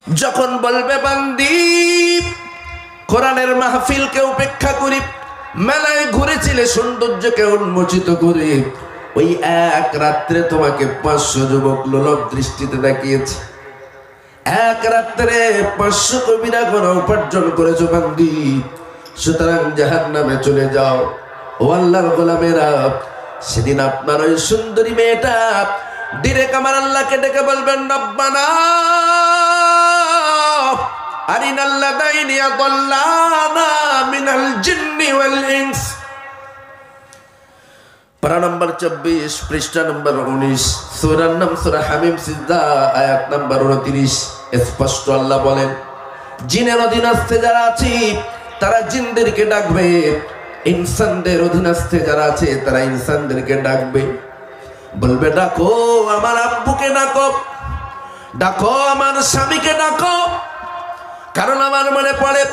যখন বলবে বান্দি কোরআনের মাহফিলকে উপেক্ষা করি, মেলায় ঘুরেছিলে সৌন্দর্যকে উন্মোচিত করে, ওই এক রাত্রে তোমাকে 500 যুবক লোলক দৃষ্টিতে দেখিয়েছে। এক রাত্রে 500 কবিরা গুনাহ উপার্জন করেছো বান্দি, সুতরাং জাহান্নামে চলে যাও। ও আল্লাহর গোলামেরা, সেদিন আপনার ওই সুন্দরী মেয়েটা ডিরেক্ট আমার আল্লাহকে ডেকে বলবেন, রব্বানা আরিনাল লাযাইনি আদাল্লানা মিনাল জিন্নি ওয়াল ইনস। পারা নম্বর 24, পৃষ্ঠা নম্বর 19, সূরার নাম সূরা হামিম, সিজদা, আয়াত নম্বর 29। স্পষ্ট আল্লাহ বলেন, জিনের অধীনস্থে যারা আছে তারা জিনদেরকে ডাকবে, ইনসানদের অধীনস্থে যারা আছে তারা ইনসানদেরকে ডাকবে। বলবে, ডাকো আমার আব্বুকে, ডাকো ডাকো আমার স্বামীকে, ডাকো। কারণ আমার মনে পড়ে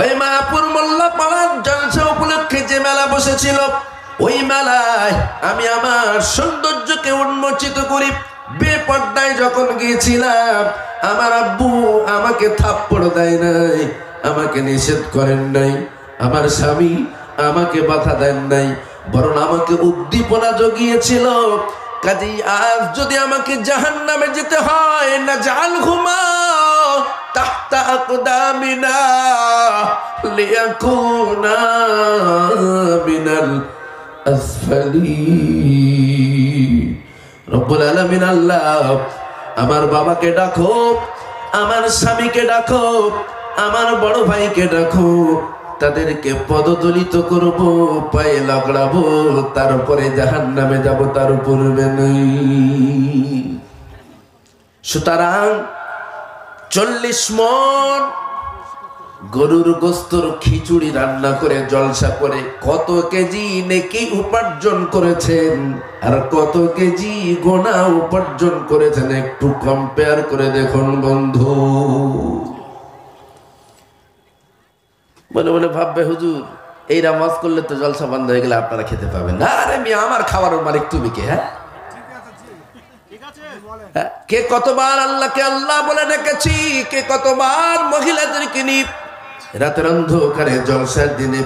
ওই মায়াপুর মোল্লা পাড়ার জলসা উপলক্ষে যে মেলা বসেছিল, ওই মেলায় আমি আমার সৌন্দর্যকে উন্মোচিত করি বেপর্দায় যখন গিয়েছিলাম, আমার আব্বু আমাকে থাপ্পড় দেয় নাই, আমাকে নিষেধ করেন নাই, আমার স্বামী আমাকে বাধা দেন নাই, বরং আমাকে উদ্দীপনা জগিয়েছিল। কাজেই আজ যদি আমাকে জাহান্নামে যেতে হয়, না জাল ঘুমা তাহতা আকদামিনা লিয়াকুনা মিনাল আসফালিন। রব্বুল আলামিন আল্লাহ, আমার বাবাকে ডাকো, আমার স্বামীকে ডাকো, আমার বড় ভাইকে ডাকো, তাদেরকে পদদলিত করব, পায়ে লাগড়াবো, তারপরে জাহান্নামে যাব, তার পূর্বে নেই। সুতরাং 40 মণ গরুর গোস্তর খিচুড়ি রান্না করে জলসা করে কত কেজি নেকি উপার্জন করেছেন, আর কত কেজি গোনা উপার্জন করেছেন, একটু কম্পেয়ার করে দেখুন বন্ধু। মনে মনে ভাববে, হুজুর এই নামাজ করলে তো জলসা বন্ধ হয়ে গেলে আপনারা খেতে পাবেন না। আরে মিয়া, আমার খাবারের মালিক তুমি কে? হ্যাঁ, কে কতবার আল্লাহকে আল্লাহ বলে ডেকেছি, কে কতবার মহিলাদেরকে নিয়ে রাতের অন্ধকারে জলসার দিনে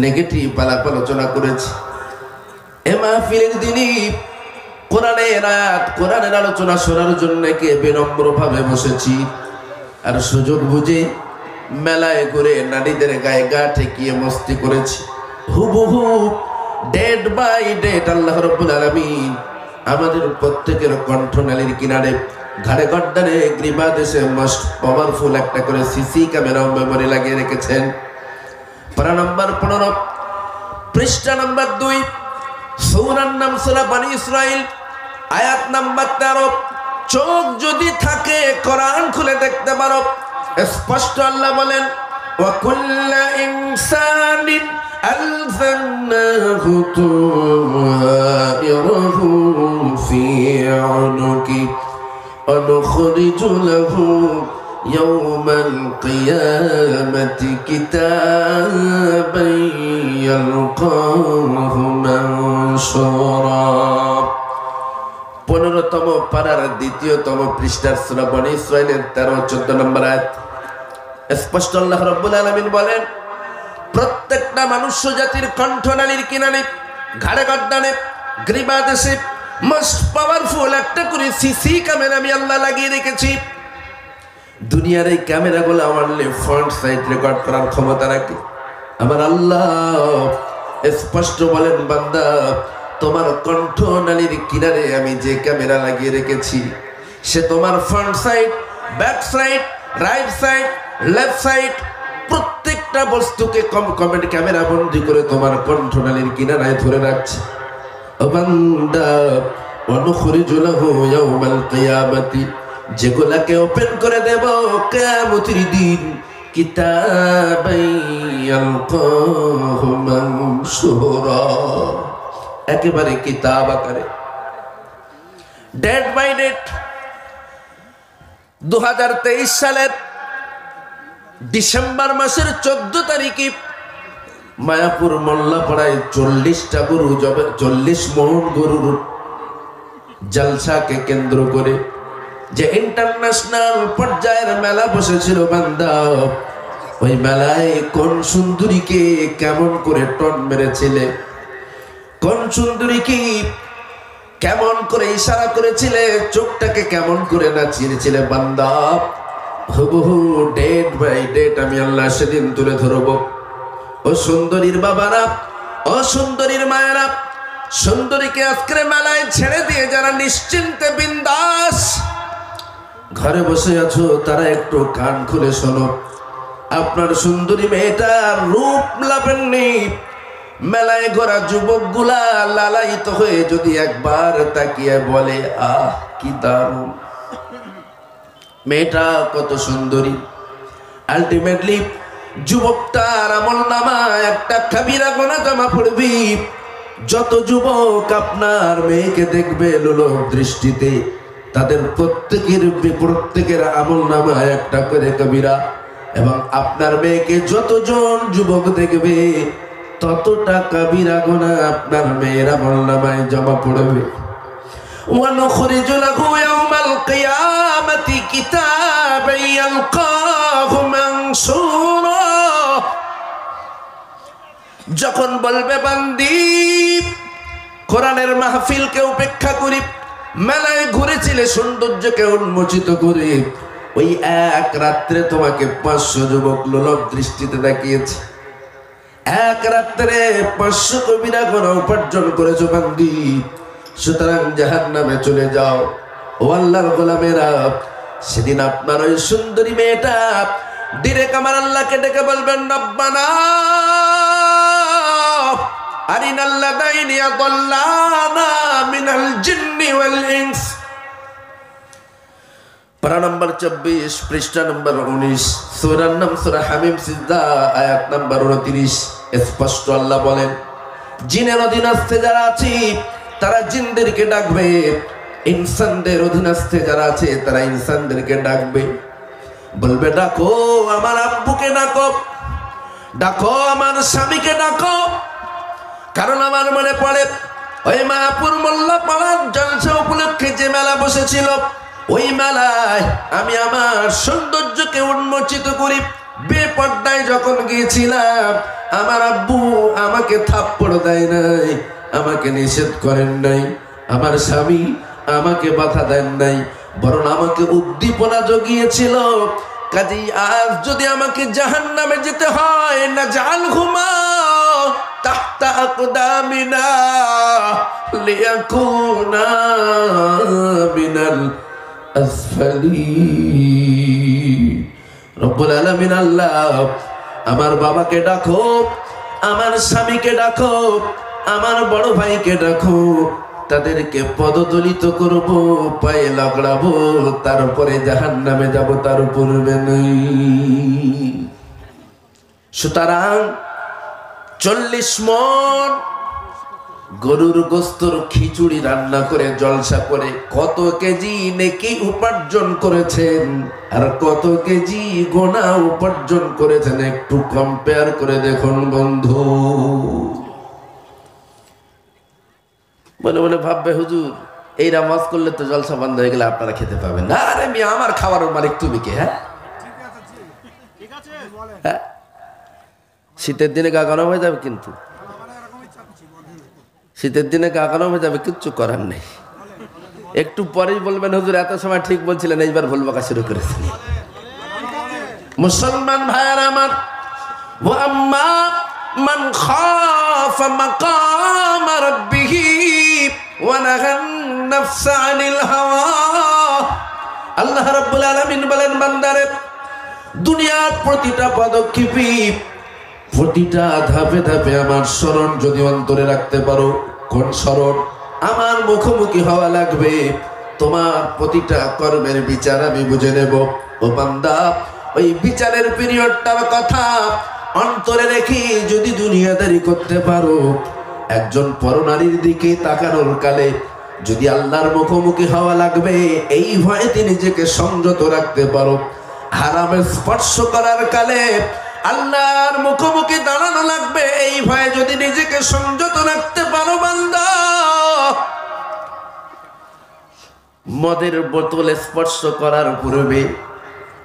নেগেটিভ আলাপ আলোচনা করেছি। এ মাহফিলের দিনই কোরআনের আয়াত, কোরআনের আলোচনা শোনার জন্য কে বিনম্র ভাবে বসেছি, আর সুযোগ বুঝে মেলায় করে নারীদের গায়ে গা ঠেকিয়ে মস্তি করেছি। হুবহু ডেট বাই ডেট আল্লাহ রাব্বুল আলামিন আমাদের প্রত্যেকের কণ্ঠনালীর কিনারে, ঘাড়ে গর্দানে, গ্রীবা দেশে মোস্ট পাওয়ারফুল একটা করে সিসি ক্যামেরা ও মেমোরি লাগিয়ে রেখেছেন। পারা নম্বর 15, পৃষ্ঠা নম্বর 2, সূরার নাম সূরা বনী ইসরাইল, আয়াত নম্বর 13। চোখ যদি থাকে কোরআন খুলে দেখতে পারো, স্পষ্ট আল্লাহ বলেন, ওয়া কুল্লা ইনসানিন আলজামনাহু তায়রাহু ফি উনুকি ওয়া নুখরিজু লাহু ইয়াওমাল কিয়ামাতি কিতাবান ইয়ালকাহু মানশুরা। 15তম পারার 2তম পৃষ্ঠার সূরা বনী ইসরাইলের 13-14 নম্বর আয়াত। স্পষ্ট আল্লাহ রাব্বুল আলামিন বলেন, প্রত্যেকটা মনুষ্য জাতির কণ্ঠনালীর কিনারে, ঘাড়ে গর্দানে, গ্রীবা দেশে মোস্ট পাওয়ারফুল একটা করে সিসি ক্যামেরা আমি আল্লাহ লাগিয়ে রেখেছি। দুনিয়ার এই ক্যামেরাগুলো আমার ফ্রন্ট সাইড রেকর্ড করার ক্ষমতা রাখে। আমার আল্লাহ স্পষ্ট বলেন, বান্দা তোমার কণ্ঠনালীর কিনারে আমি যে ক্যামেরা লাগিয়ে রেখেছি, সে তোমার front side, back side, right side, left side প্রত্যেকটা বস্তুকে কমেন্ট ক্যামেরা বন্দি করে তোমার কণ্ঠনালীর কিনারায় ধরে রাখছে। ও বান্দা, ওয়া নুখরিজু লাহু ইয়াওমাল কিয়ামাতি, যেগুলাকে ওপেন করে দেব কিয়ামতের দিন, কিতাবান ইয়ালকাহু মানশুরা, একেবারে কিতাব আকারে, ডেট বাই ডেট। 2023 সালের ডিসেম্বর মাসের 14 তারিখে মায়াপুর মোল্লাপাড়ায় 40টা গরু, 40 মণ গরুর জলসাকে কেন্দ্র করে যে ইন্টারন্যাশনাল পর্যায়ের মেলা বসেছিল বান্দা, ওই মেলায় কোন সুন্দরীকে কেমন করে টন মেরেছিলে, কোন সুন্দরীকে কেমন করে ইশারা করেছিলে, চোখটাকে কেমন করে নাচিয়েছিলে বান্দা, হুবহু ডেট বাই ডেট আমি আল্লাহ সেদিন তুলে ধরব। ও সুন্দরীর বাবারা, ও সুন্দরীর মায়েরা, সুন্দরীকে আজকের মেলায় ছেড়ে দিয়ে যারা নিশ্চিন্তে বিন্দাস ঘরে বসে আছো, তারা একটু কান খুলে শোনো। আপনার সুন্দরী মেয়েটার রূপ লাভেননি, মেলায় ঘোরা যুবকগুলা লালায়িত হয়ে যদি একবার তাকিয়ে বলে, আহ কি দারুণ, মেয়েটা কত সুন্দরী, আলটিমেটলি যুবকটার আমল নামায় একটা কাবিরা গোনা জমা পড়বি। যত যুবক আপনার মেয়েকে দেখবে লোলক দৃষ্টিতে, তাদের প্রত্যেকের আমল নামায় একটা করে কবিরা, এবং আপনার মেয়েকে যতজন যুবক দেখবে ততটা কবিরা গুনাহ আপনার মেয়ের আমল নামায় জমা পড়বে। ونخرج له يوم القيامة كتابا يلقاه منشورا। যখন বলবে বান্দি কোরআনের মাহফিলকে উপেক্ষা করি, মেলায় ঘুরেছিলে সৌন্দর্যকে উন্মোচিত করে, ওই এক রাত্রে তোমাকে 500 যুবক লোলক দৃষ্টিতে তাকিয়েছে, এক রাত্রে 500 কবিরা গুনাহ উপার্জন করেছো বান্দি। সুতরাং জাহান্নামে চলে যাও। ও আল্লাহর গোলামেরা, সেদিন আপনার ওই সুন্দরী মেয়েটা ডিরেক্ট আমার আল্লাহকে ডেকে বলবেন, রব্বানা আরিনাল লাযাইনি আদাল্লানা মিনাল জিন্নি ওয়াল ইনস। পারা নম্বর 24, পৃষ্ঠা নম্বর 19, সূরার নাম সূরা হামিম, সিজদা, আয়াত নম্বর 29। স্পষ্ট আল্লাহ বলেন, জিনের অধীনস্থে যারা আছে তারা জিনদেরকে ডাকবে, ইনসানদের অধীনস্থে যারা আছে তারা ইনসানদেরকে ডাকবে, বলবে ডাকো আমার আব্বুকে, ডাকো ডাকো আমার স্বামীকে, ডাকো। কারণ আমার মনে পড়ে ওই মায়াপুর মোল্লা পাড়ার জলসা উপলক্ষে যে মেলা বসেছিল, ওই মেলায় আমি আমার সৌন্দর্যকে উন্মোচিত করি বেপর্দায় যখন গিয়েছিলাম, আমার আব্বু আমাকে থাপ্পড় দেয় নাই, আমাকে নিষেধ করেন নাই, আমার স্বামী আমাকে বাধা দেন নাই, বরং আমাকে উদ্দীপনা জগিয়েছিল। কাজেই আজ যদি আমাকে জাহান্নামে যেতে হয়, না জাল ঘুমা তাহতা আকদামিনা লিয়াকুনা মিনাল আসফালিন। রব্বুল আলামিন আল্লাহ, আমার বাবাকে ডাকো, আমার স্বামীকে ডাকো, আমার বড় ভাইকে ডাকো, তাদেরকে পদদলিত করব, পায়ে লাগড়াবো, তারপরে জাহান্নামে যাব, তার পূর্বে নেই। সুতরাং 40 মণ গরুর গোস্তর খিচুড়ি রান্না করে জলসা করে কত কেজি নেকি উপার্জন করেছেন, আর কত কেজি গোনা উপার্জন করেছেন, একটু কম্পেয়ার করে দেখুন বন্ধু। মনে মনে ভাববে, হুজুর এই নামাজ করলে তো জলসা বন্ধ হয়ে গেলে আপনারা খেতে পাবেন না। আরে আমি আমার খাবারের মালিক তুমি কে? হ্যাঁ, শীতের দিনে গা গরম হয়ে যাবে, কিন্তু শীতের দিনে গা গরম হয়ে যাবে, কিচ্ছু করার নেই। একটু পরেই বলবেন, হুজুর এত সময় ঠিক বলছিলেন, এইবার ভুল বকা শুরু করেছেন। মুসলমান ভাইয়ার আমার, ওয়া আম্মা মান খাফা মাকাম রাব্বিহি ওয়া নাহান নাফসা আনিল হাওয়া। আল্লাহ রাব্বুল আলামিন বলেন, বান্দারে দুনিয়ার প্রতিটা পদক্ষেপে, প্রতিটা ধাপে ধাপে আমার স্মরণ যদি অন্তরে রাখতে পারো, কোন স্মরণ? আমার মুখোমুখি হওয়া লাগবে, তোমার প্রতিটা কর্মের বিচার আমি বুঝে নেব। ও বান্দা, ওই বিচারের পিরিয়ডটার কথা অন্তরে রেখে যদি দুনিয়াদারি করতে পারো, একজন পরনারীর দিকে তাকানোর কালে যদি আল্লাহর মুখোমুখি হওয়া লাগবে, এই ভয়েতে নিজেকে সংযত রাখতে পারো, হারামের স্পর্শ করার কালে আল্লাহর মুখোমুখি দাঁড়ানো লাগবে, এই ভয়ে যদি নিজেকে সংযত রাখতে পারো বান্দা, মদের বোতল স্পর্শ করার পূর্বে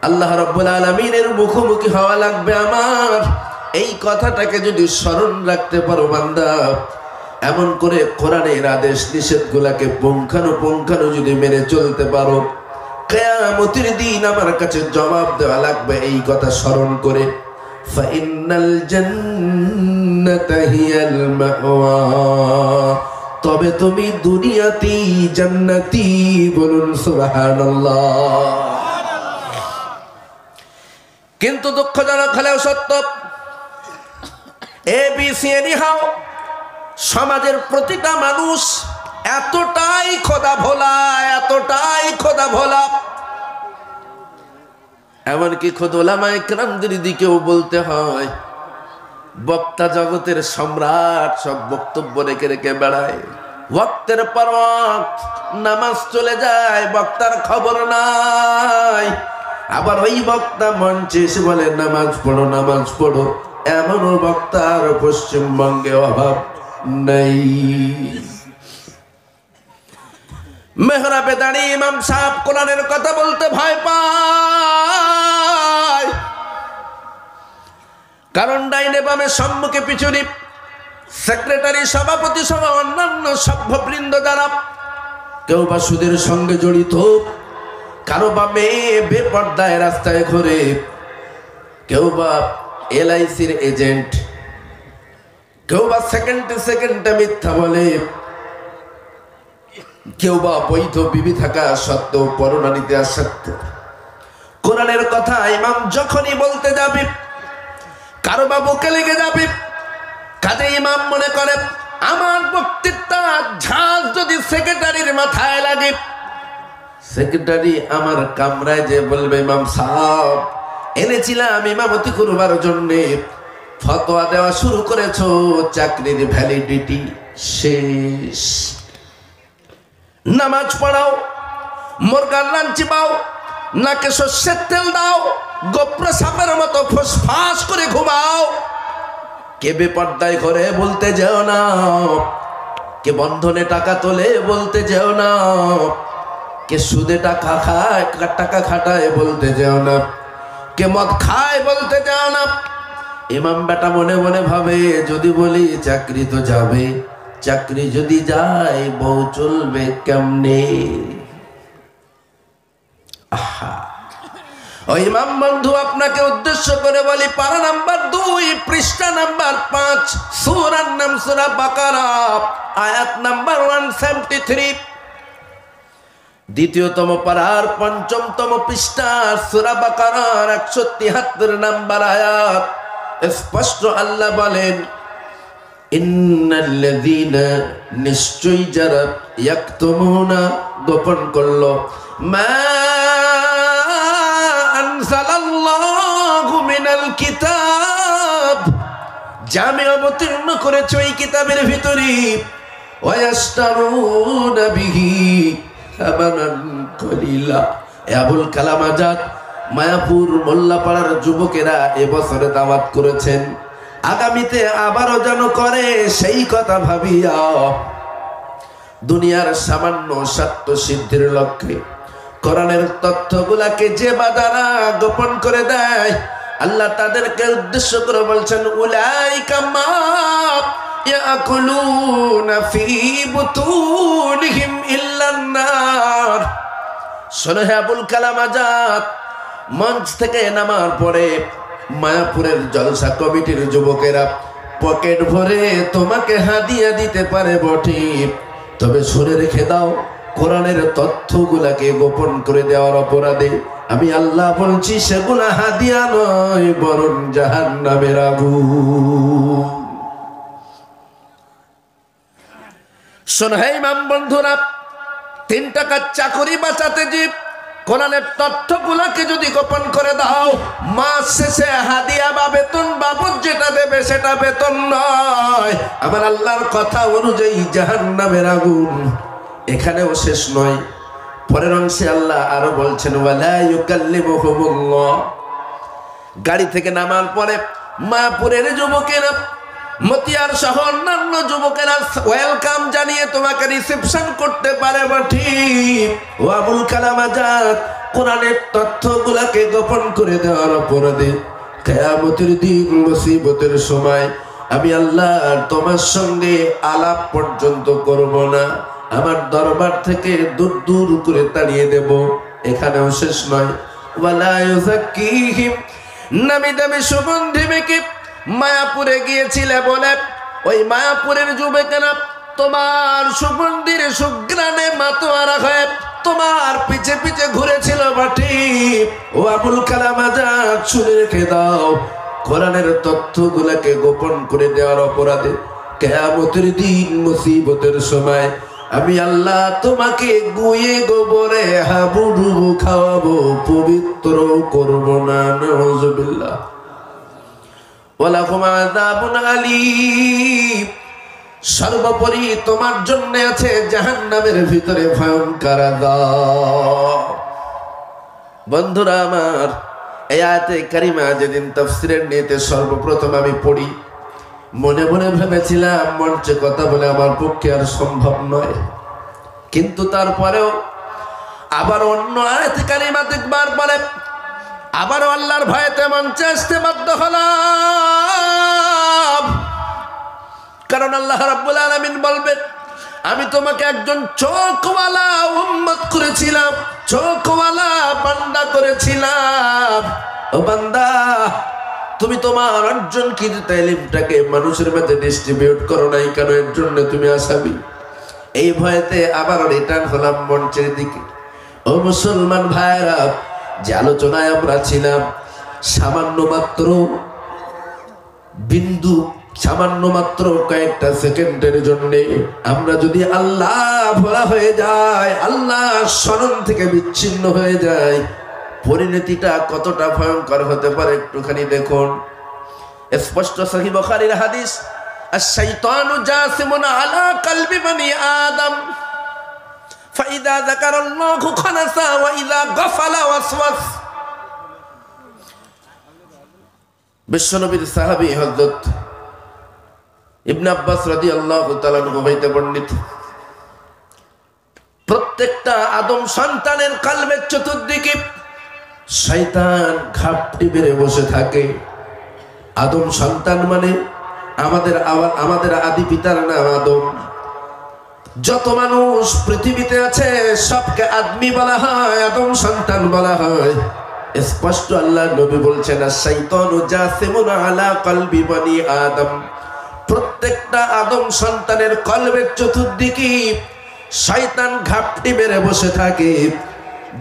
আল্লাহ রাব্বুল আলামিনের মুখোমুখি হওয়া লাগবে আমার। এই কথাটাকে যদি স্মরণ রাখতে পারো বান্দা, এমন করে কোরআনের আদেশ নিষেধগুলোকে পুঙ্খানুপুঙ্খানু যদি মেনে চলতে পারো, কিয়ামতের দিন আমার কাছে জবাব দেওয়া লাগবে এই কথা স্মরণ করে, ফাইনাল জান্নাতা হিয়াল মাওয়া, তবে তুমি দুনিয়াতেই জান্নাতি। বলুন সুবহানাল্লাহ। কিন্তু দুঃখজনক হলেও সত্য, এবিসিএনি হাও সমাজের প্রতিটা মানুষ এতটাই খোদা ভোলা, এতটাই খোদা ভোলা, এমনকি খোদ ওলামায়ে কেরামদের দিকেও বলতে হয়, বক্তা জগতের সম্রাট সব বক্তব্য রেখে রেখে বেড়ায়, ওয়াক্তের পর ওয়াক্ত নামাজ চলে যায়, বক্তার খবর নাই। আবার ওই বক্তা মঞ্চে এসে বলে নামাজ পড়ো, নামাজ পড়ো। এমনও বক্তার পশ্চিমবঙ্গে অভাব নেই। মেহরাবে দাঁড়িয়ে ইমাম সাহেব কোরআনের কথা বলতে ভয় পায়, কারণ ডাইনে বামে সম্মুখে পিছনে সেক্রেটারি, সভাপতি সহ অন্যান্য সভ্যবৃন্দ দ্বারা কেউ বা সুদের সঙ্গে জড়িত, কারো বা মেয়ে বেপর্দায় রাস্তায় ঘুরে, কেউ বা এলআইসির এজেন্ট, কেউ বা সেকেন্ডে সেকেন্ডে মিথ্যা বলে, কেউ বা বৈধ বিবি থাকা সত্ত্বেও পরনারীতে আসক্ত। কোরআনের কথা ইমাম যখনই বলতে যাবে কারো বা বুকে লেগে যাবে, কাজে ইমাম মনে করে আমার বক্তৃতার ঝাঁজ যদি সেক্রেটারির মাথায় লাগে, সেক্রেটারি আমার কামরায় যে বলবে ইমাম সাহেব এনেছিলাম ইমামতি করবার জন্যে, ফতোয়া দেওয়া শুরু করেছো, চাকরির ভ্যালিডিটি শেষ। নামাজ পড়াও, মুরগার লাঞ্চি পাও, নাকে সর্ষের তেল দাও, গোপ্র সাপের মতো ফুসফাস করে ঘুমাও, কে বেপর্দায় করে বলতে যেও না, কে বন্ধনে টাকা তোলে বলতে যেও না, কে সুদে টাকা খায়, টাকা খাটায় বলতে যেও না, কে মদ খায় বলতে যেও না। ইমাম বেটা মনে মনে ভাবে যদি বলি চাকরি তো যাবে, চাকরি যদি যায় বউ চলবে কেমনে। আহা, ওই ইমাম বন্ধু আপনাকে উদ্দেশ্য করে বলি, পারা নাম্বার 2, পৃষ্ঠা নাম্বার 5, সূরার নাম সূরা বাকারা, আয়াত নাম্বার 173, দ্বিতীয়তম পারার 5তম পৃষ্ঠা সূরা বাকারার 173 নাম্বার আয়াত। স্পষ্ট আল্লাহ বলেন, ইন্নাল্লাযীনা, নিশ্চয়ই যারা, ইয়াকতুমুনা, গোপন করলো, মা আনজালাল্লাহু মিনাল কিতাব, যা আমি অবতীর্ণ করেছি ওই কিতাবের ভিতরে, ওয়ায়াশতারুনা বিহি সামানান কলিলা। আবুল কালাম আজাদ মায়াপুর মোল্লাপাড়ার যুবকেরা এবছরে দাওয়াত করেছেন, আগামীতে আবারও যেন করে সেই কথা ভাবিয়া দুনিয়ার সামান্য স্বার্থ সিদ্ধির লক্ষ্যে কোরআনের তথ্যগুলাকে যে বাজারা গোপন করে দেয়, আল্লাহ তাদেরকে উদ্দেশ্য করে বলছেন, উলাইকা মা ইয়াকুলুনা ফি বুতুনিহিম ইল্লান নার। শোনো হে আবুল কালাম আজাদ, মঞ্চ থেকে নামার পরে মায়াপুরের জলসা কমিটির যুবকেরা পকেট ভরে তোমাকে হাদিয়া দিতে পারে বটে, তবে শুনে রেখে দাও, কোরআনের তথ্যগুলাকে গোপন করে দেওয়ার অপরাধে আমি আল্লাহ বলছি সেগুলা হাদিয়া নয়, বরং জাহান্নামের আগুন। শোনো হে ইমাম বন্ধুরা, 3 টাকার চাকরি বাঁচাতে যে কোরআনের তথ্যগুলাকে যদি গোপন করে দাও, মাস শেষে হাদিয়া বা বেতন বাবদ যেটা দেবে সেটা বেতন নয়, আমার আল্লাহর কথা অনুযায়ী জাহান্নামের আগুন। এখানেও শেষ নয়, পরের অংশে আল্লাহ আরো বলছেন, ওয়ালা ইউকাল্লিমুহুমুল্লাহ। গাড়ি থেকে নামার পরে মায়াপুরের যুবকেরা মতিয়ার সহ অন্যান্য যুবকেরা ওয়েলকাম জানিয়ে তোমাকে রিসেপশন করতে পারে বা ঠিক। ও আবুল কালাম আজাদ, কোরআনের তথ্যগুলাকে গোপন করে দেওয়ার অপরাধে কিয়ামতের দিন মুসিবতের সময় আমি আল্লাহ তোমার সঙ্গে আলাপ পর্যন্ত করব না, আমার দরবার থেকে দূর দূর করে তাড়িয়ে দেব। এখানেও শেষ নয়, ওয়ালা ইউযাক্কিহিম, নামি দামি সুগন্ধি মেখে মায়াপুরে গিয়েছিলে বলে ওই মায়াপুরের যুবকেরা তোমার সুগন্ধির সুঘ্রাণে মাতোয়ারা হয়ে তোমার পিছে পিছে ঘুরেছিল বাটি। ও আবুল কালাম আজাদ, শুনে রেখে দাও, কোরআনের তথ্যগুলোকে গোপন করে দেওয়ার অপরাধে কিয়ামতের দিন মুসিবতের সময় আমি আল্লাহ তোমাকে গুয়ে গোবরে হাবুডুবু খাওয়াবো, পবিত্র করব না। নাউযুবিল্লাহ। ওয়ালাকুম আযাবুন আলীম, সর্বোপরি তোমার জন্য আছে জাহান্নামের ভিতরে ভয়ঙ্কর আযাব। বন্ধুরা আমার, এই আয়াতে কারিমা যেদিন তাফসীরের নিয়তে সর্বপ্রথম আমি পড়ি, মনে মনে ভেবেছিলাম মঞ্চে কথা বলে আমার পক্ষে আর সম্ভব নয়, কিন্তু তারপরেও আবার অন্য আয়াতে কারিমা দেখবার পরে আবারও আল্লাহর ভয়েতে মঞ্চে আসতে বাধ্য হলাম। কারণ আল্লাহ রাব্বুল আলামিন বলবেন, আমি তোমাকে একজন চোখওয়ালা উম্মত করেছিলাম, চোখওয়ালা বান্দা করেছিলাম। ও বান্দা, তুমি তোমার অর্জনকৃত ইলমটাকে মানুষের মাঝে ডিস্ট্রিবিউট করো নাই কেন? এর জন্য তুমি আসামি। এই ভয়েতে আবার রিটার্ন হলাম মঞ্চের দিকে। ও মুসলমান ভাইরা, যে আলোচনায় আমরা ছিলাম, সামান্য মাত্র বিন্দু, সামান্য মাত্র কয়েকটা সেকেন্ডের জন্য আমরা যদি আল্লাহ ভোলা হয়ে যায়, আল্লাহ স্মরণ থেকে বিচ্ছিন্ন হয়ে যায়, পরিণতিটা কতটা ভয়ঙ্কর হতে পারে একটুখানি দেখুন। স্পষ্ট সহিহ বুখারীর হাদিস, আশ-শাইতানু জাসিমুন আলা কলবি বনি আদম ফাইদা যাকারাল্লাহু খানাসা ওয়া ইযা গাফালা ওয়াসওয়াস। বিশ্বনবীর সাহাবী হযরত ইবনে আব্বাস রাদিয়াল্লাহু তাআলা আনহু হইতে বর্ণিত, প্রত্যেকটা আদম সন্তানের কলবের চতুর্দিকে শয়তান ঘাপটি বেড়ে বসে থাকে। আদম সন্তান মানে আমাদের আদি পিতার নাম আদম। যত মানুষ পৃথিবীতে আছে সবকে আদমি বলা হয়, আদম সন্তান বলা হয়। স্পষ্ট আল্লাহ নবী বলছেন, আশ-শাইতানু জাসিমুন আলা কলবি বনি আদম, প্রত্যেকটা আদম সন্তানের কলবের চতুর্দিকে শয়তান ঘাপটি মেরে বসে থাকে।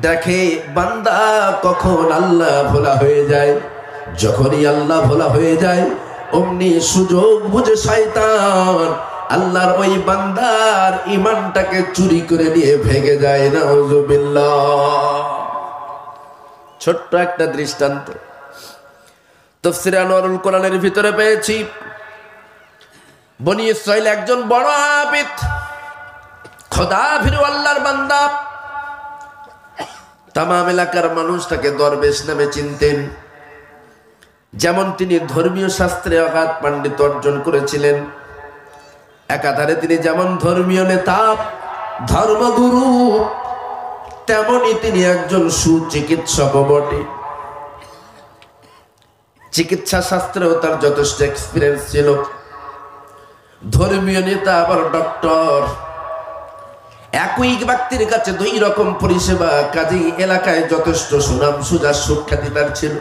দেখে বান্দা কখন আল্লাহ ভোলা হয়ে যায়, যখনই আল্লাহ ভোলা হয়ে যায় অমনি সুযোগ বুঝে শয়তান আল্লাহর ওই বান্দার ঈমানটাকে চুরি করে নিয়ে ভেঙে যায়। নাউযুবিল্লাহ। ছোট্ট একটা দৃষ্টান্ত তাফসীরে আনোয়ারুল কোরআনের ভিতরে পেয়েছি। বনি ইসরাইল একজন বড় আবিদ, খোদা ভীরু আল্লাহর বান্দা। তামাম এলাকার মানুষ তাকে দরবেশ নামে চিনতেন। যেমন তিনি ধর্মীয় শাস্ত্রে অগাধ পাণ্ডিত্য অর্জন করেছিলেন, একাধারে তিনি যেমন ধর্মীয় নেতা, ধর্মগুরু, তেমনি তিনি একজন সুচিকিৎসক বটে। চিকিৎসা শাস্ত্রেও তার যথেষ্ট এক্সপিরিয়েন্স ছিল। ধর্মীয় নেতা আবার ডক্টর, একই ব্যক্তির কাছে দুই রকম পরিষেবা, কাজেই এলাকায় যথেষ্ট সুনাম সুজার সুখ্যাতি তার ছিল।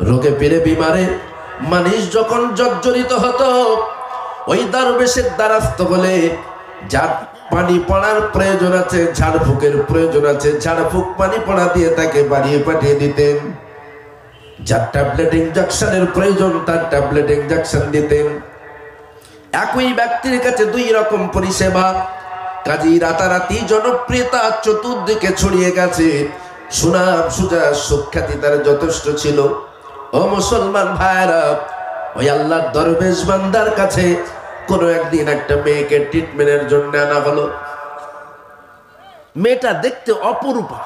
রোগে পেরে বিমারে মানুষ যখন জর্জরিত হতো, ওই দরবেশের দ্বারস্থ বলে যার পানি পড়ার প্রয়োজন আছে, ঝাড়ফুঁকের প্রয়োজন আছে, ঝাড়ফুঁক পানি পড়া দিয়ে তাকে বাড়িয়ে পাঠিয়ে দিতেন। যার ট্যাবলেট ইনজেকশনের প্রয়োজন তার ট্যাবলেট ইনজেকশন দিতেন। একই ব্যক্তির কাছে দুই রকম পরিষেবা, কাজী রাতারাতি জনপ্রিয়তা চতুর্দিকে ছড়িয়ে গেছে, সুনাম সুজা সুখ্যাতি তার যথেষ্ট ছিল। ও মুসলমান ভাইরা, ওই আল্লাহর দরবেশ বান্দার কাছে কোনো একদিন একটা মেয়েকে ট্রিটমেন্টের জন্য আনা হলো। মেয়েটা দেখতে অপরূপা,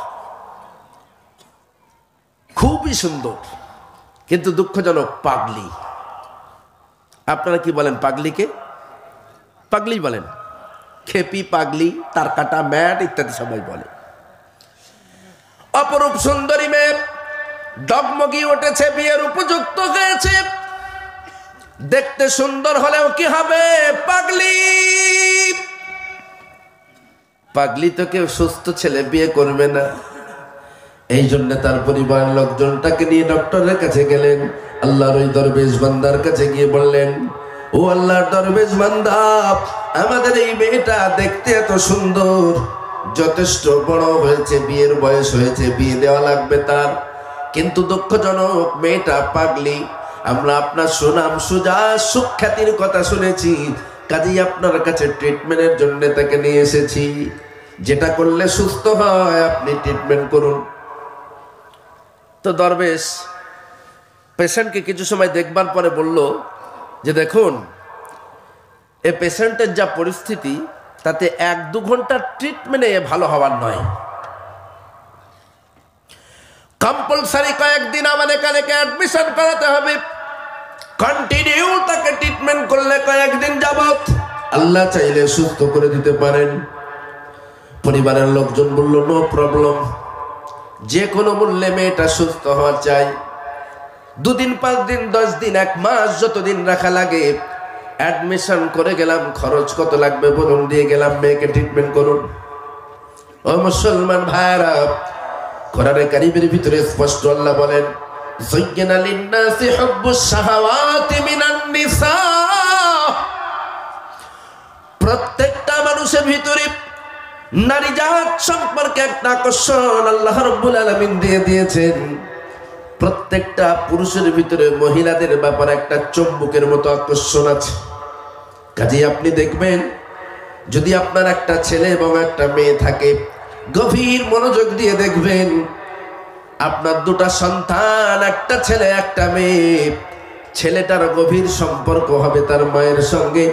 খুবই সুন্দর, কিন্তু দুঃখজনক পাগলি। আপনারা কি বলেন পাগলিকে? পাগলি বলেন, খেপি, পাগলি, তার কাটা, ম্যাট ইত্যাদি সবাই বলে। অপরূপ সুন্দরী মেয়ে ডগমগি উঠেছে, বিয়ের উপযুক্ত হয়েছে, দেখতে সুন্দর হলেও কি হবে? পাগলি। পাগলি তো কেউ সুস্থ ছেলে বিয়ে করবে না। এই জন্য তার পরিবারের লোকজনটাকে নিয়ে ডক্টরের কাছে গেলেন। আল্লাহর ওই দরবেশ বান্দার কাছে গিয়ে বললেন, ও আল্লাহর দরবেশ বান্দা, আমাদের এই মেয়েটা দেখতে এত সুন্দর, যথেষ্ট বড় হয়েছে, বিয়ের বয়স হয়েছে, বিয়ে দেওয়া লাগবে তার, কিন্তু দুঃখজনক মেয়েটা পাগলি। আমরা আপনার সুনাম সুজা সুখ্যাতির কথা শুনেছি, কাজেই আপনার কাছে ট্রিটমেন্টের জন্য তাকে নিয়ে এসেছি। যেটা করলে সুস্থ হয় আপনি ট্রিটমেন্ট করুন। তো দরবেশ পেশেন্টকে কিছু সময় দেখবার পরে বলল যে দেখুন, এ পেশেন্টের যা পরিস্থিতি তাতে 1-2 ঘন্টার ট্রিটমেন্টে ভালো হওয়ার নয়, কম্পালসারি কয়েকদিন আমার এখানে অ্যাডমিশন করাতে হবে। কন্টিনিউ তাকে ট্রিটমেন্ট করলে কয়েকদিন যাবত আল্লাহ চাইলে সুস্থ করে দিতে পারেন। পরিবারের লোকজন বলল নো প্রবলেম, যে কোনো মূল্যে মেয়েটা সুস্থ হওয়া চাই। 2 দিন, 5 দিন, 10 দিন, 1 মাস, যতদিন রাখা লাগে অ্যাডমিশন করে গেলাম। খরচ কত লাগবে বলুন, দিয়ে গেলাম, মেয়েকে ট্রিটমেন্ট করুন। ও মুসলমান ভাইরা, কোরআনে কারীমের ভিতরে স্পষ্ট আল্লাহ বলেন, যায়্যানা লিন-নাসি হুব্বুশ শাহাওয়াতি মিনান নিসা। প্রত্যেকটা মানুষের ভিতরে নারী জাত সম্পর্কে একটা আকর্ষণ আল্লাহ রাব্বুল আলামিন দিয়ে দিয়েছেন। প্রত্যেকটা পুরুষের ভিতরে মহিলাদের ব্যাপারে একটা চুম্বকের মতো আকর্ষণ আছে। কাজেই আপনি দেখবেন, যদি আপনার একটা ছেলে এবং একটা মেয়ে থাকে, গভীর মনোযোগ দিয়ে দেখবেন, আপনার 2টা সন্তান, একটা ছেলে একটা মেয়ে, ছেলেটার গভীর সম্পর্ক হবে তার মায়ের সঙ্গে,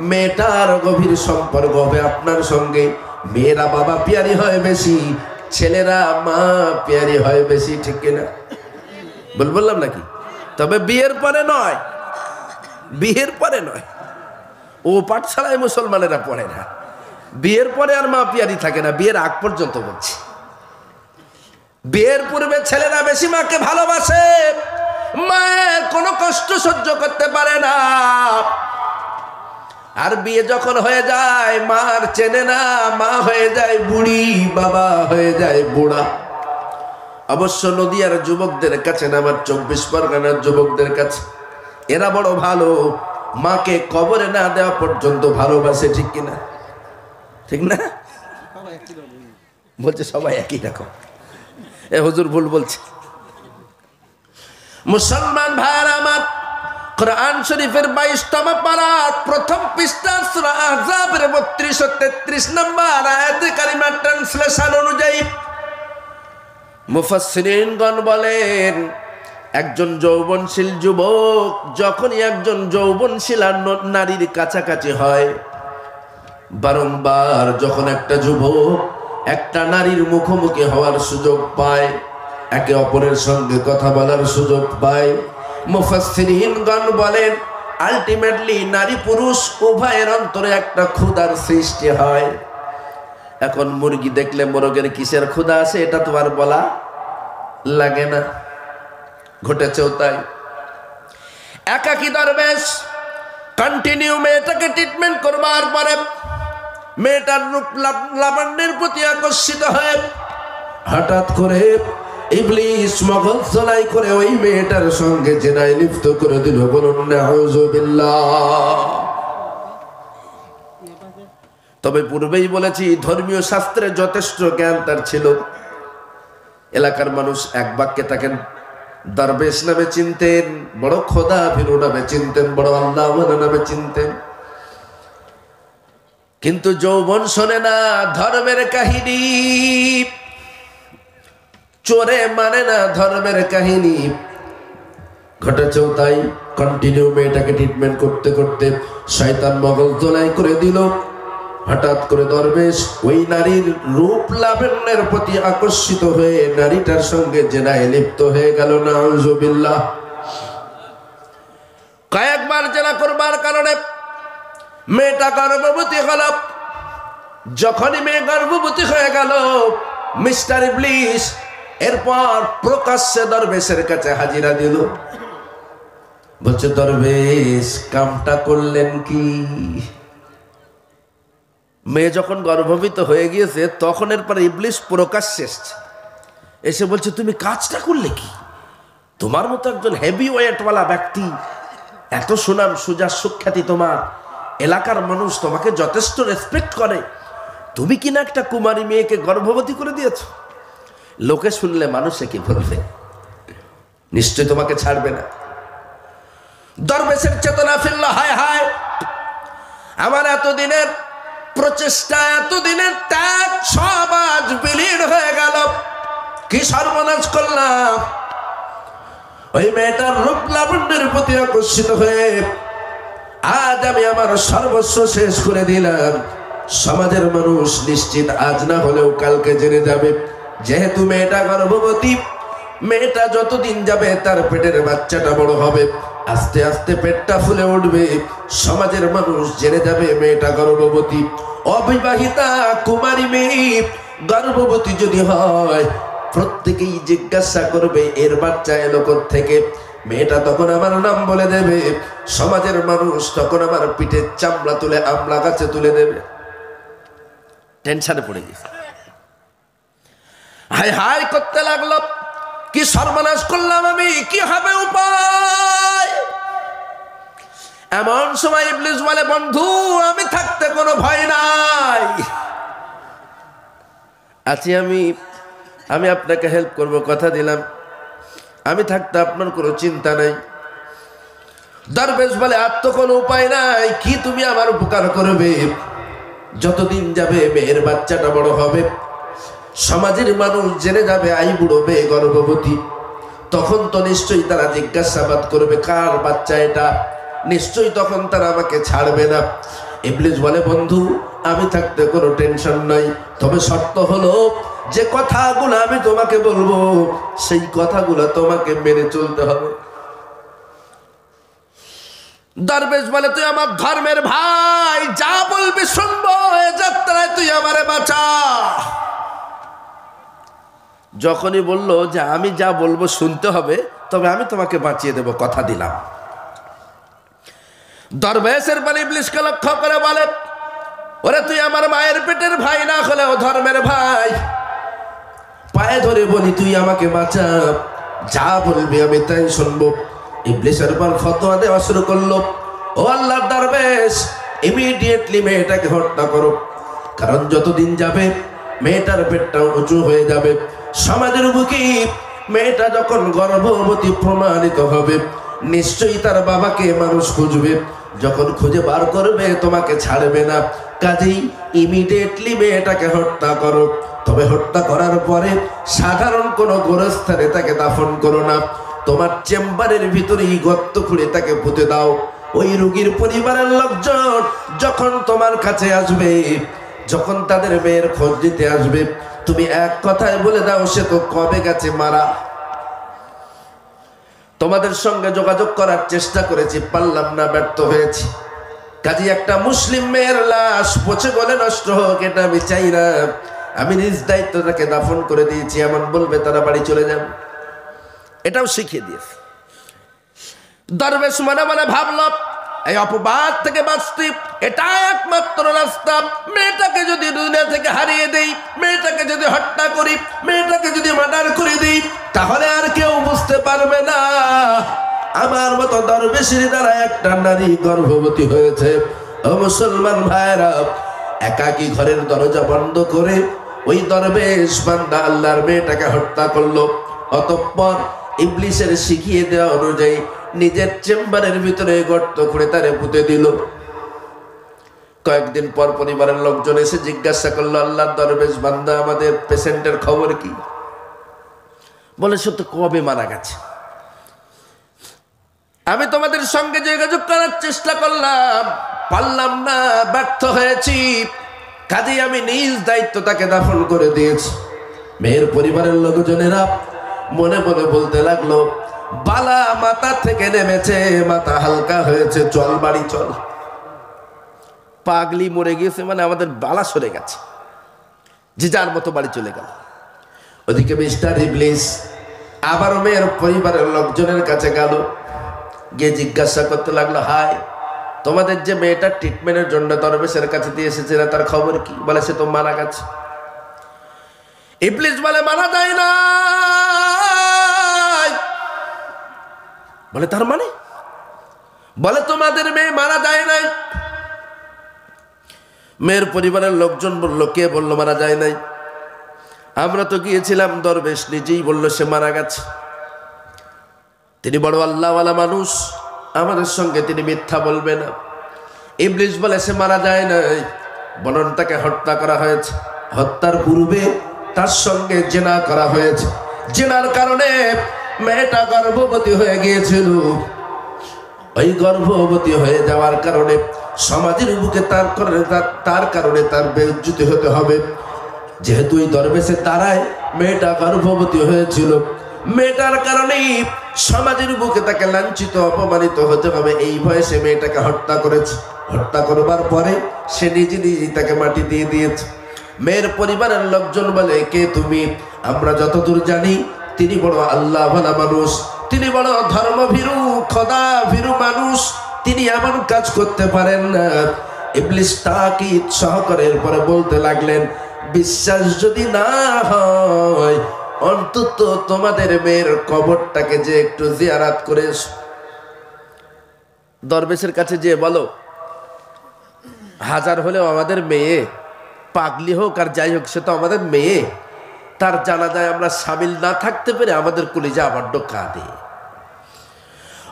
মেয়েটার গভীর সম্পর্ক হবে আপনার সঙ্গে। মেয়েরা বাবা পিয়ারি হয় বেশি, ছেলেরা মা পিয়ারি হয় বেশি, ঠিক কিনা? বললাম নাকি? তবে বিয়ের পরে নয়, বিয়ের পরে নয়। ও পাঠশালায় মুসলমানেরা পড়ে না, বিয়ের পরে আর মা পিয়ারি থাকে না, বিয়ের আগ পর্যন্ত বলছি। বিয়ের পূর্বে ছেলেরা বেশি মাকে ভালোবাসে, মায়ের কোনো কষ্ট সহ্য করতে পারে না। আর বিয়ে যখন হয়ে যায়, মার চেনে না, মা হয়ে যায় বুড়ি, বাবা হয়ে যায় বুড়া। অবশ্য নদিয়ার যুবকদের কাছে না, আমার 24 পরগনার যুবকদের কাছে, এরা বড় ভালো, মাকে কবরে না দেওয়া পর্যন্ত ভালোবাসে, ঠিক কিনা? ঠিক না? বলছে সবাই একই রকম। এ হুজুর ভুল বলছে। মুসলমান ভাইরা আমার, কোরআন শরীফের 22তম পারা, প্রথম পৃষ্ঠা, সূরা আহজাবের 32 ও 33 নম্বর আয়াতে কারিমা ট্রান্সলেশন অনুযায়ী মুফাসসিরিনগণ বলেন, একজন যৌবনশীল যুবক যখনই একজন যৌবনশীল নারীর কাছাকাছি হয়, বারংবার যখন একটা যুবক একটা নারীর মুখোমুখি হওয়ার সুযোগ পায়, একে অপরের সঙ্গে কথা বলার সুযোগ পায়, মুফাসসিরিনগণ বলেন আলটিমেটলি নারী পুরুষ উভয়ের অন্তরে একটা ক্ষুধার সৃষ্টি হয়। এখন মুরগি দেখলে মোরগের কিসের ক্ষুধা আছে এটা তো আর বলা লাগে না, ঘটেছেও তাই। একাকী দরবেশ কন্টিনিউ মেয়েটাকে ট্রিটমেন্ট করবার পরে মেয়েটার রূপ লাবণ্যের প্রতি আকর্ষিত হয়ে হঠাৎ করে ইবলিস মগজ চলাই করে ওই মেয়েটার সঙ্গে জেনায় লিপ্ত করে দিল। বলুন নাউযুবিল্লাহ। তবে পূর্বেই বলেছি, ধর্মীয় শাস্ত্রে যথেষ্ট জ্ঞান তার ছিল। এলাকার মানুষ এক বাক্যে তাকে দরবেশ নামে চিনতেন, বড় খোদা ভীরু নামে চিনতেন, বড় আল্লাহ নামে চিনতেন। কিন্তু যৌবন শোনে না ধর্মের কাহিনী, চোরে মানে না ধর্মের কাহিনী। ঘটেছেও তাই। কন্টিনিউ মেয়েটাকে ট্রিটমেন্ট করতে করতে শয়তান মগজ দোলাই করে দিল। হঠাৎ করে দরবেশ ওই নারীর রূপ লাবণ্যের প্রতি আকর্ষিত হয়ে নারীটার সঙ্গে জেনায় লিপ্ত হয়ে গেল। নাউযুবিল্লাহ। কয়েকবার জেনা করবার কারণে মেয়েটা গর্ভবতী হল। যখনই মেয়ে গর্ভবতী হয়ে গেল, মিস্টার ইবলিস এরপর প্রকাশ্যে দরবেশের কাছে হাজিরা দিল। বলছে, দরবেশ কামটা করলেন কি? মেয়ে যখন গর্ভবতী হয়ে গিয়েছে তখন এরপর ইবলিস প্রকাশ্যে এসছে, এসে বলছে, তুমি কাজটা করলে কি? তোমার মতো একজন হেভি ওয়েটওয়ালা ব্যক্তি, এত সুনাম সুজা সুখ্যাতি, তোমার এলাকার মানুষ তোমাকে যথেষ্ট রেসপেক্ট করে, তুমি কিনা একটা কুমারী মেয়েকে গর্ভবতী করে দিয়েছ। লোকে শুনলে মানুষে কি বলবে? নিশ্চয় তোমাকে ছাড়বে না। দরবেশের চেতনা ফিরল, হায় হায়, আমার এতদিনের প্রচেষ্টা, এতদিনের ত্যাগ সব আজ বিলীন হয়ে গেল। কি সর্বনাশ করলাম! ওই মেয়েটার রূপ লাবণ্যের প্রতি আকর্ষিত হয়ে আজ আমি আমার সর্বস্ব শেষ করে দিলাম। সমাজের মানুষ নিশ্চিত আজ না হলেও কালকে জেনে যাবে, যেহেতু মেয়েটা গর্ভবতী, মেয়েটা যতদিন যাবে তার পেটের বাচ্চাটা বড় হবে, আস্তে আস্তে পেটটা ফুলে উঠবে, সমাজের মানুষ জেনে যাবে মেয়েটা গর্ভবতী। অবিবাহিতা কুমারী মেয়ে গর্ভবতী যদি হয়, প্রত্যেকেই জিজ্ঞাসা করবে এর বাচ্চা এলো থেকে। মেয়েটা তখন আমার নাম বলে দেবে, সমাজের মানুষ তখন আমার পিঠের চামড়া তুলে আমলা গাছে তুলে দেবে। টেনশনে পড়ে গেছে, হাই হাই করতে লাগলো, কি সর্বনাশ করলাম আমি, কি হবে উপায়? এমন সময় ইবলিস বলে, বন্ধু আমি থাকতে কোনো ভয় নাই, আছি আমি আপনাকে হেল্প করব, কথা দিলাম, আমি থাকতে আপনার কোনো চিন্তা নাই। দরবেশ বলে, আর তো কোনো উপায় নাই, কি তুমি আমার উপকার করবে? যতদিন যাবে মেয়ের বাচ্চাটা বড় হবে, সমাজের মানুষ জেনে যাবে আই বুড়ো মেয়ে গর্ভবতী, তখন তো নিশ্চয়ই তারা জিজ্ঞাসাবাদ করবে কার বাচ্চা এটা, নিশ্চয়ই তখন তারা আমাকে ছাড়বে না। ইবলিস বলে, বন্ধু আমি থাকতে কোনো টেনশন নাই, তবে শর্ত হলো যে কথাগুলো আমি তোমাকে বলবো সেই কথাগুলো তোমাকে মেনে চলতে হবে। দরবেশ বলে, তুই আমার ধর্মের ভাই, যা বলবি শুনবো, এ যাত্রায় তুই আমারে বাঁচা। যখনই বললো যে আমি যা বলবো শুনতে হবে, তবে আমি তোমাকে বাঁচিয়ে দেব, কথা দিলাম। দরবেশের পর ইবলিসকে লক্ষ্য করে বলে, ওরে তুই আমার মায়ের পেটের ভাই না হলেও ধর্মের ভাই, পায়ে ধরে বলি তুই আমাকে বাঁচা, যা বলবি আমি তাই শুনবো। ইবলিসের পর ফতোয়া দেওয়া শুরু করলো, ও আল্লাহর দরবেশ, ইমিডিয়েটলি মেয়েটাকে হত্যা করো, কারণ যতদিন যাবে মেয়েটার পেটটা উঁচু হয়ে যাবে, সমাজের বুকে মেয়েটা যখন গর্ভবতী প্রমাণিত হবে, নিশ্চয়ই তার বাবাকে মানুষ খুঁজবে, যখন খুঁজে বার করবে তোমাকে ছাড়বে না, কাজেই ইমিডিয়েটলি মেয়েটাকে হত্যা করো। তবে হত্যা করার পরে সাধারণ কোনো গোরস্থানে তাকে দাফন করো না, তোমার চেম্বারের ভিতরেই গর্ত খুঁড়ে তাকে পুঁতে দাও। ওই রোগীর পরিবারের লোকজন যখন তোমার কাছে আসবে, যখন তাদের মেয়ের খোঁজ দিতে আসবে, তুমি এক কথায় বলে দাও সে তো কবে গেছে মারা। তোমাদের সঙ্গে যোগাযোগ করার চেষ্টা করেছি, পারলাম না, ব্যর্থ হয়েছি, কাজে একটা মুসলিম মেয়ের লাশ পচে গলে নষ্ট হোক এটা আমি চাই না, আমি নিজ দায়িত্ব তাকে দাফন করে দিয়েছি, এমন বলবে তারা বাড়ি চলে যাবে। এটাও শিখিয়ে দিয়েছে। দরবেশ মনে মনে ভাবল, এই অপবাদ থেকে বাঁচতে এটা একমাত্র রাস্তা। মেয়েটাকে যদি দুনিয়া থেকে হারিয়ে দেই, মেয়েটাকে যদি হত্যা করি, মেয়েটাকে যদি মার্ডার করে দিই, তাহলে আর কেউ বুঝতে পারবে না আমার মতো দরবেশের দ্বারা একটা নারী গর্ভবতী হয়েছে। ও মুসলমান ভাইরা, একাকী ঘরের দরজা বন্ধ করে ওই দরবেশ বান্দা আল্লাহর মেয়েটাকে হত্যা করলো। অতঃপর ইবলিসের শিখিয়ে দেওয়া অনুযায়ী নিজের চেম্বারের ভিতরে গর্ত করে তারে পুঁতে দিল। কয়েকদিন পর পরিবারের লোকজন এসে জিজ্ঞাসা করলো, আল্লাহর দরবেশ বান্দা আমাদের পেশেন্টের খবর কি? বলে, সে তো কবে মারা গেছে। আমি তোমাদের সঙ্গে যোগাযোগ করার চেষ্টা করলাম, পারলাম না, ব্যর্থ হয়েছি, কাজেই আমি নিজ দায়িত্ব তাকে দাফন করে দিয়েছি। মেয়ের পরিবারের লোকজনেরা মনে মনে বলতে লাগলো, বালা মাথা থেকে নেমেছে, মাথা হালকা হয়েছে, চল বাড়ি চল। পাগলি মরে গিয়েছে মানে আমাদের বালা সরে গেছে, যে যার মতো বাড়ি চলে গেল। ওদিকে মিস্টার ইবলিস আবার মেয়ের পরিবারের লোকজনের কাছে গেল, গিয়ে জিজ্ঞাসা করতে লাগলো, হাই, তোমাদের যে মেয়েটা ট্রিটমেন্টের জন্য দরবেশের কাছে দিয়ে এসেছে তার খবর কি? বলে সে তো মারা গেছে। ইবলিস বলে মারা যায় না। বলে তার মানে? বলে তোমাদের মেয়ে মারা যায় নাই। মেয়ের পরিবারের লোকজন বলল, কে বলল মারা যায় নাই? আমরা তো গিয়েছিলাম, দরবেশ নিজেই বলল সে মারা গেছে। তিনি বড় আল্লাহওয়ালা মানুষ, আমাদের সঙ্গে তিনি মিথ্যা বলবে না। ইবলিস বলে সে মারা যায় নাই, বরং তাকে হত্যা করা হয়েছে। হত্যার পূর্বে তার সঙ্গে জেনা করা হয়েছে। জেনার কারণে মেয়েটা গর্ভবতী হয়ে গিয়েছিল। ওই গর্ভবতী হয়ে যাওয়ার কারণে সমাজের বুকে তার কারণে তার বেইজ্জতি হতে হবে। যেহেতু ওই দরবেশের দ্বারায় মেয়েটা গর্ভবতী হয়েছিল, মেয়েটার কারণেই সমাজের বুকে তাকে লাঞ্ছিত অপমানিত হতে হবে, এই ভয়ে সে মেয়েটাকে হত্যা করেছে। হত্যা করবার পরে সে নিজেই তাকে মাটি দিয়ে দিয়েছে। মেয়ের পরিবারের লোকজন বলে, কে তুমি? আমরা যতদূর জানি তিনি বড় আল্লাহ ভালা মানুষ, তিনি বড় ধর্মভীরু খোদা ভীরু মানুষ, তিনি এমন কাজ করতে পারেন না। ইবলিস তাকিদ সহকারে পরে বলতে লাগলেন, বিশ্বাস যদি না হয় অন্তত তোমাদের মেয়ের কবরটাকে যে একটু জিয়ারাত করে এসো। দরবেশের কাছে যে বলো, হাজার হলেও আমাদের মেয়ে, পাগলি হোক আর যাই হোক সে তো আমাদের মেয়ে, তার জানাজায় আমরা সামিল না থাকতে পেরে আমাদের কলিজা বড্ড কাঁদে।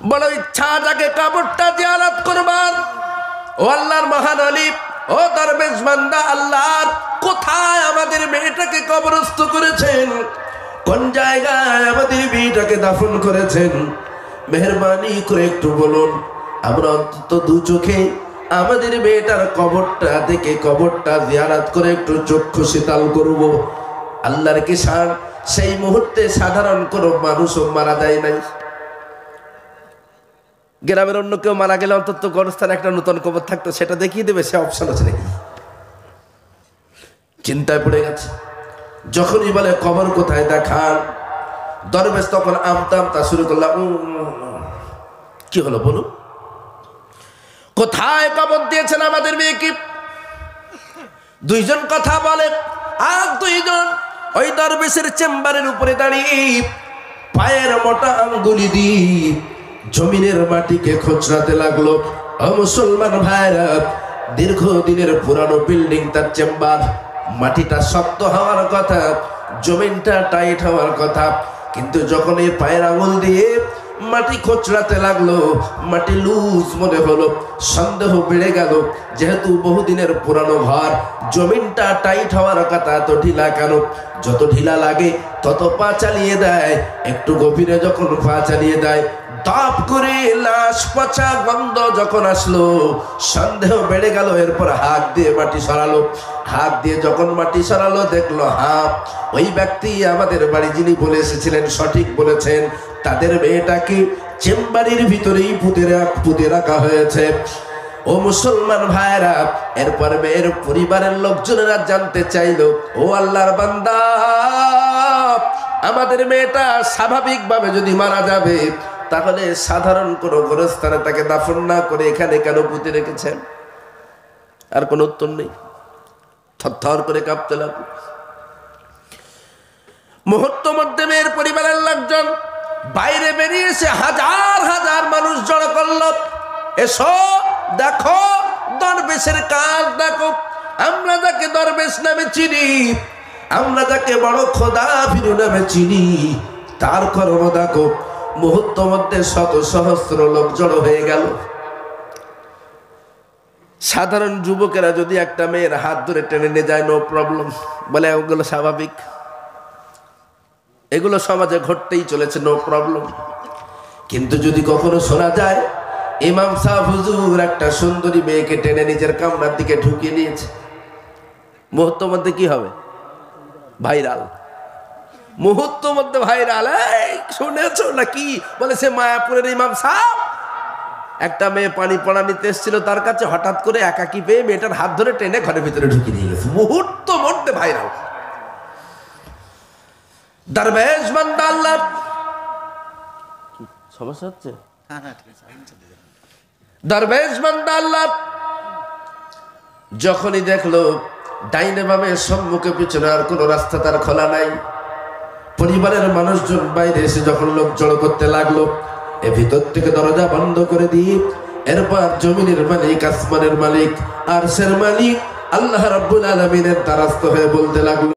বড় ইচ্ছা যাকে কবরটা জিয়ারত করবার। ও আল্লাহর মহান আলী, ও দরবেশ বান্দা, আল্লাহর কোথায় আমাদের মেয়েটাকে কবরস্থ করেছেন? কোন জায়গায় আমাদের মেয়েটাকে দাফন করেছেন? মেহেরবানি করে একটু বলুন, আমরা অন্তত দু চোখে আমাদের মেয়েটার কবরটা দেখে কবরটা জিয়ারত করে একটু চক্ষু শীতল করব। আল্লাহর কি শান, সেই মুহূর্তে সাধারণ কোনো মানুষও মারা যায় নাই। গ্রামের অন্য কেউ মারা গেলে অন্তত গণস্থানে একটা নতুন কবর থাকতো, সেটা দেখিয়ে দেবে, সে অপশন আছে নাকি? চিন্তায় পড়ে গেছে। যখনই বলে কবর কোথায় দেখান, দরবেশ তখন আমতা আমতা শুরু করলাম। কি হলো বলুন, কোথায় কবর দিয়েছেন আমাদের মেয়েকে? দুইজন কথা বলে, আর দুইজন ওই দরবেশের চেম্বারের উপরে দাঁড়িয়ে পায়ের মোটা আঙ্গুলি দিয়ে জমিনের মাটিকে খোঁচড়াতে লাগলো। ও মুসলমান ভাইরা, দীর্ঘদিনের পুরানো বিল্ডিং, তার চেম্বার, মাটিটা শক্ত হওয়ার কথা, জমিনটা টাইট হওয়ার কথা, কিন্তু যখন এই পায়ের আঙুল দিয়ে মাটি খোঁচড়াতে লাগলো, মাটি লুজ মনে হলো, সন্দেহ বেড়ে গেল। যেহেতু বহুদিনের পুরানো ঘর, জমিনটা টাইট হওয়ার কথা, তো ঢিলা কেন? যত ঢিলা লাগে তত পা চালিয়ে দেয়, একটু গভীরে যখন পা চালিয়ে দেয়, দাপ করে লাশ পচা গন্ধ যখন আসলো, সন্দেহ বেড়ে গেল। এরপর হাত দিয়ে মাটি সরালো, হাত দিয়ে যখন মাটি সরালো দেখলো ওই ব্যক্তি আমাদের বাড়ি যিনি বলে এসেছিলেন সঠিক বলেছেন, তাদের মেয়েটাকে চেম্বারের ভিতরেই পুঁতে রাখা হয়েছে। ও মুসলমান ভাইরা, এরপর মেয়ের পরিবারের লোকজনেরা জানতে চাইলো, ও আল্লাহর বান্দা, আমাদের মেয়েটা স্বাভাবিকভাবে যদি মারা যাবে তাহলে সাধারণ কোনো গোরস্থানে তাকে দাফন না করে এখানে কেন পুঁতে রেখেছেন? আর কোনো উত্তর নেই। থরথর করে কাঁপতে লাগলো। মুহূর্ত মধ্যে মেয়ের পরিবারের লোকজন বাইরে বেরিয়ে এসে হাজার হাজার মানুষ জড়ো করলো। এসো দেখো, দরবেশের কাজ দেখো। আমরা যাকে দরবেশ নামে চিনি, আমরা যাকে বড় খোদা ভীরু নামে চিনি, তার কর্ম দেখো। মুহূর্ত মধ্যে শত সহস্র লোক জড়ো হয়ে গেল। সাধারণ যুবকেরা যদি একটা মেয়ের হাত ধরে টেনে নিয়ে যায়, নো প্রবলেম, বলে ওগুলো স্বাভাবিক, এগুলো সমাজে ঘটতেই চলেছে, নো প্রবলেম। কিন্তু যদি কখনো শোনা যায় ইমাম সাহেব হুজুর একটা সুন্দরী মেয়েকে টেনে নিজের কামরার দিকে ঢুকিয়ে নিয়েছে, মুহূর্তের মধ্যে কি হবে? ভাইরাল। মুহূর্ত মধ্যে ভাইরাল। শুনেছো নাকি? বলে সে মায়াপুরের ইমাম সাহেব, একটা মেয়ে পানি পড়া নিতে এসেছিল তার কাছে, হঠাৎ করে একাকি পেয়ে মেয়েটার হাত ধরে টেনে ঘরের ভিতরে ঢুকিয়ে নিয়ে গেছে। মুহূর্ত মধ্যে ভাইরাল। দরবেশ বান্দা আল্লাহ সমস্যা হচ্ছে, দরবেশ বান্দা আল্লাহ যখনই দেখলো ডাইনে বামে সম্মুখে পিছনে আর কোনো রাস্তা তার খোলা নাই, পরিবারের মানুষজন বাইরে এসে যখন লোক জড়ো করতে লাগলো, এ ভিতর থেকে দরজা বন্ধ করে দিয়ে এরপর জমিনের মালিক, আসমানের মালিক, আরশের মালিক আল্লাহ রাব্বুল আলামিনের দ্বারস্থ হয়ে বলতে লাগলো,